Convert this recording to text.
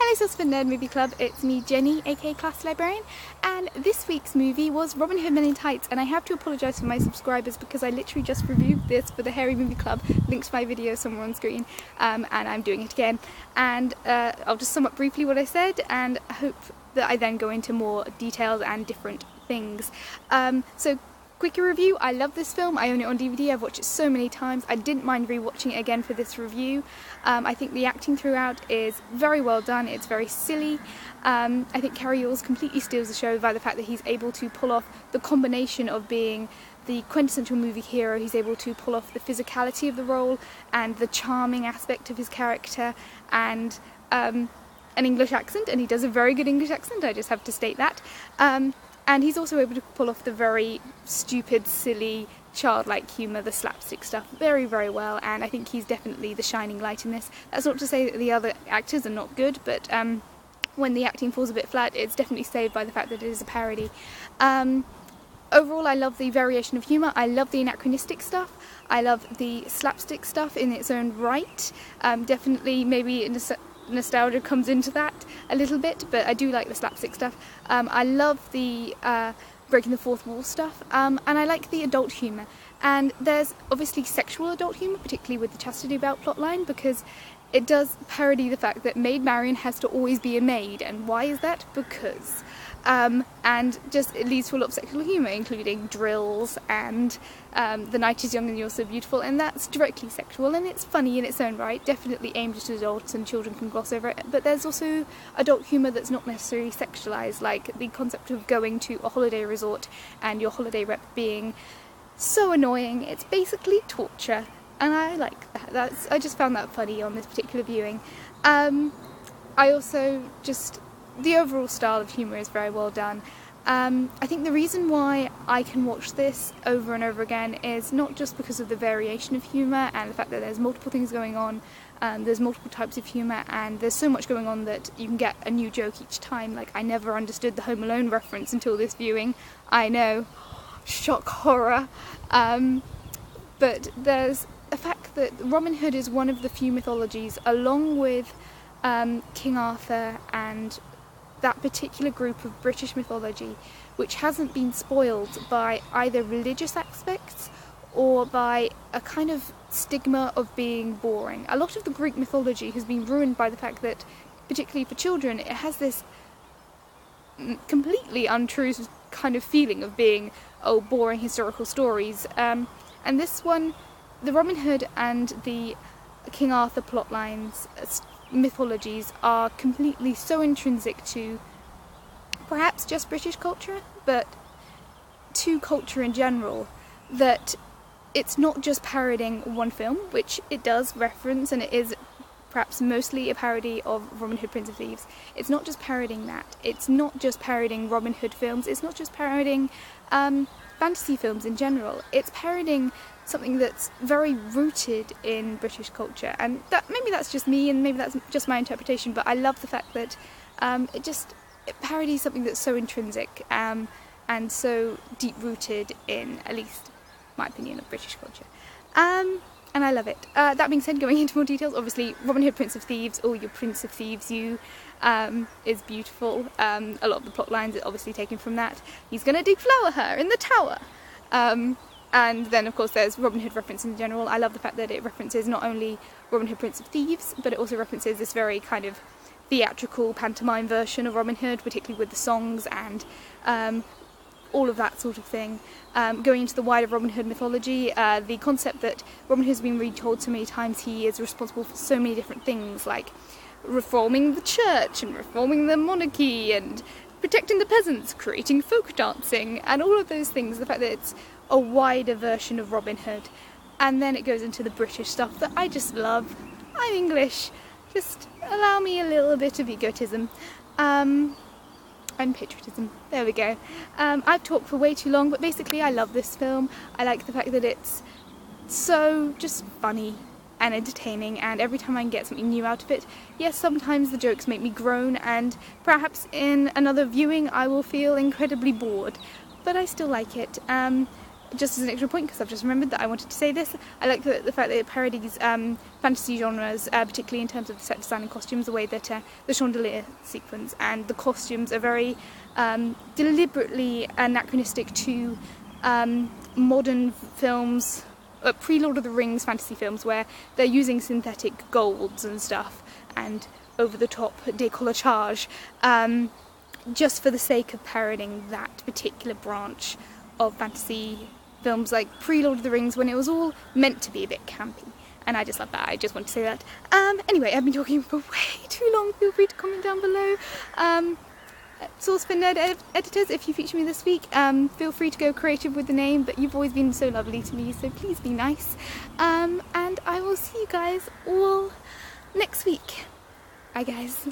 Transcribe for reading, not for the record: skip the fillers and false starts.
Hello SourceFedNerd Movie Club, it's me Jenny, aka ClassyLibrarian, and this week's movie was Robin Hood Men in Tights, and I have to apologise for my subscribers because I literally just reviewed this for the Hairy Movie Club, linked to my video somewhere on screen, and I'm doing it again. And I'll just sum up briefly what I said, and I hope that I then go into more details and different things. So quick review, I love this film, I own it on DVD, I've watched it so many times, I didn't mind rewatching it again for this review. I think the acting throughout is very well done, it's very silly. I think Cary Yules completely steals the show by the fact that he's able to pull off the combination of being the quintessential movie hero, he's able to pull off the physicality of the role and the charming aspect of his character and an English accent, and he does a very good English accent, I just have to state that. And he's also able to pull off the very stupid, silly, childlike humour, the slapstick stuff, very, very well, and I think he's definitely the shining light in this. That's not to say that the other actors are not good, but when the acting falls a bit flat, it's definitely saved by the fact that it is a parody. Overall, I love the variation of humour, I love the anachronistic stuff, I love the slapstick stuff in its own right. Definitely, maybe nostalgia comes into that a little bit, but I do like the slapstick stuff. I love the breaking the fourth wall stuff, and I like the adult humour. And there's obviously sexual adult humour, particularly with the chastity belt plotline, because it does parody the fact that Maid Marian has to always be a maid, and why is that? Because. And just it leads to a lot of sexual humour, including drills and the night is young and you're so beautiful, and that's directly sexual and it's funny in its own right, definitely aimed at adults and children can gloss over it, but there's also adult humour that's not necessarily sexualised, like the concept of going to a holiday resort and your holiday rep being so annoying, it's basically torture, and I like that. I just found that funny on this particular viewing. I also just... the overall style of humour is very well done. I think the reason why I can watch this over and over again is not just because of the variation of humour and the fact that there's multiple things going on, there's multiple types of humour, and there's so much going on that you can get a new joke each time. Like, I never understood the Home Alone reference until this viewing. I know, shock horror. But there's the fact that Robin Hood is one of the few mythologies, along with King Arthur and that particular group of British mythology, which hasn't been spoiled by either religious aspects or by a kind of stigma of being boring. A lot of the Greek mythology has been ruined by the fact that, particularly for children, it has this completely untrue kind of feeling of being, oh, boring historical stories. And this one, the Robin Hood and the King Arthur plotlines, mythologies are completely so intrinsic to perhaps just British culture, but to culture in general, that it's not just parodying one film, which it does reference, and it is perhaps mostly a parody of Robin Hood Prince of Thieves. It's not just parodying that, it's not just parodying Robin Hood films, it's not just parodying fantasy films in general, it's parodying something that's very rooted in British culture, and that maybe that's just me and maybe that's just my interpretation, but I love the fact that it parodies something that's so intrinsic and so deep-rooted in, at least my opinion, of British culture. And I love it. That being said, going into more details, obviously Robin Hood Prince of Thieves, or your Prince of Thieves you, is beautiful. A lot of the plot lines are obviously taken from that. He's gonna deflower her in the tower. And then, of course, there's Robin Hood reference in general. I love the fact that it references not only Robin Hood Prince of Thieves, but it also references this very kind of theatrical pantomime version of Robin Hood, particularly with the songs and all of that sort of thing. Going into the wider Robin Hood mythology, the concept that Robin Hood has been retold so many times, he is responsible for so many different things, like reforming the church and reforming the monarchy and protecting the peasants, creating folk dancing, and all of those things, the fact that it's a wider version of Robin Hood. And then it goes into the British stuff that I just love. I'm English, just allow me a little bit of egotism. And patriotism, there we go. I've talked for way too long, but basically I love this film. I like the fact that it's so just funny and entertaining, and every time I can get something new out of it. Yes, sometimes the jokes make me groan, and perhaps in another viewing I will feel incredibly bored, but I still like it. just as an extra point, because I've just remembered that I wanted to say this, I like the fact that it parodies fantasy genres, particularly in terms of the set design and costumes, the way that the chandelier sequence and the costumes are very deliberately anachronistic to modern films, pre-Lord of the Rings fantasy films, where they're using synthetic golds and stuff and over-the-top décolletage, just for the sake of parodying that particular branch of fantasy films, like pre-Lord of the Rings, when it was all meant to be a bit campy. And I just love that. I just want to say that. Anyway, I've been talking for way too long. Feel free to comment down below. SourceFedNerd editors, if you feature me this week, feel free to go creative with the name, but you've always been so lovely to me, so please be nice. And I will see you guys all next week. Bye guys.